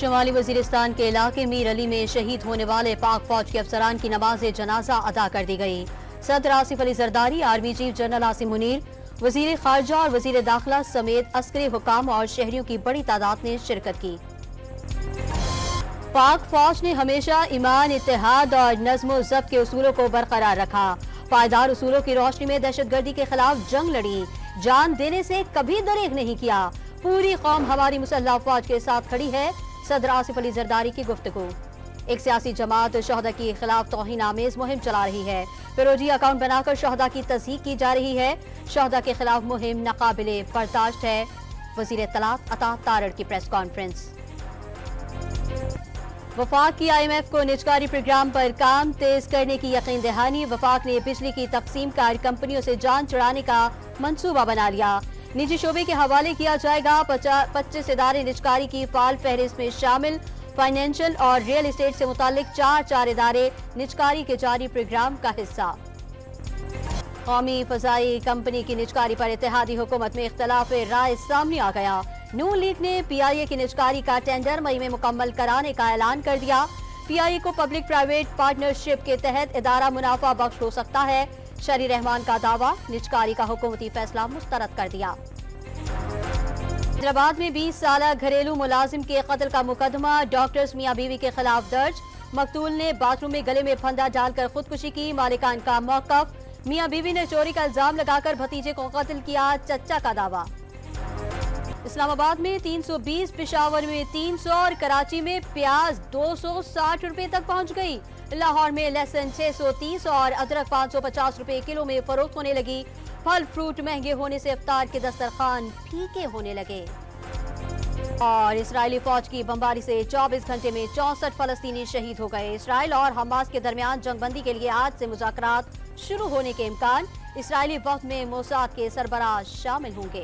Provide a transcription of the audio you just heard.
شمالی وزیرستان کے علاقے میر علی میں شہید ہونے والے پاک فوج کے افسران کی نماز جنازہ ادا کر دی گئی۔ صدر Asif Ali Zardari, army chief general Asim Munir, وزیر خارجہ اور وزیر داخلہ سمیت عسکری حکام اور شہریوں کی بڑی تعداد نے شرکت کی۔ پاک فوج نے ہمیشہ ایمان، اتحاد اور نظم و ضبط کے اصولوں کو برقرار رکھا، پائیدار اصولوں کی روشنی میں دہشت گردی کے خلاف جنگ لڑی، جان دینے سے کبھی دریغ نہیں کیا، پوری قوم ہماری مسلح افواج کے ساتھ کھڑی ہے۔ صدر آصف علی زرداری کی گفتگو۔ ایک سیاسی جماعت شہداء کے خلاف توہین آمیز مہم چلا رہی ہے، فروجی اکاؤنٹ بنا کر شہداء کی تصحیح کی جا رہی ہے، شہداء کے خلاف مہم ناقابل برداشت ہے۔ وزیر اطلاعات عطا تارڑ کی پریس کانفرنس۔ وفاق کی IMF کو نجکاری پروگرام پر کام تیز کرنے کی یقین دہانی۔ وفاق نے بجلی کی تقسیم کار کمپنیوں سے جان چھڑانے کا منصوبہ بنا لیا، نجی شعبے کے حوالے کیا جائے گا۔ 25 ادارے نجکاری کی فعال فہرست میں شامل، فائنینشل اور ریئل اسٹیٹ سے متعلق چار ادارے نجکاری کے جاری پروگرام کا حصہ۔ قومی فضائی کمپنی کی نجکاری پر اتحادی حکومت میں اختلاف رائے سامنے آ گیا۔ نون لیگ نے PIA کی نجکاری کا ٹینڈر مئی میں مکمل کرانے کا اعلان کر دیا۔ PIA کو پبلک پرائیویٹ پارٹنرشپ کے تحت ادارہ منافع بخش ہو سکتا ہے، شری رحمان کا دعویٰ، نجکاری کا حکومتی فیصلہ مسترد کر دیا۔ حیدرآباد میں 20 سالہ گھریلو ملازم کے قتل کا مقدمہ ڈاکٹرز میاں بیوی کے خلاف درج۔ مقتول نے باتھ روم میں گلے میں پھندا ڈال کر خودکشی کی، مالکان کا موقف۔ میاں بیوی نے چوری کا الزام لگا کر بھتیجے کو قتل کیا، چچا کا دعویٰ۔ اسلام آباد میں 320، پشاور میں 300 اور کراچی میں پیاز 260 روپے تک پہنچ گئی۔ لاہور میں لہسن 630 اور ادرک 550 روپے کلو میں فروخت ہونے لگی۔ پھل فروٹ مہنگے ہونے سے افطار کے دسترخوان پھیکے ہونے لگے۔ اور اسرائیلی فوج کی بمباری سے 24 گھنٹے میں 64 فلسطینی شہید ہو گئے۔ اسرائیل اور حماس کے درمیان جنگ بندی کے لیے آج سے مذاکرات شروع ہونے کے امکان۔ اسرائیلی وفد میں موساد کے سربراہ شامل ہوں گے۔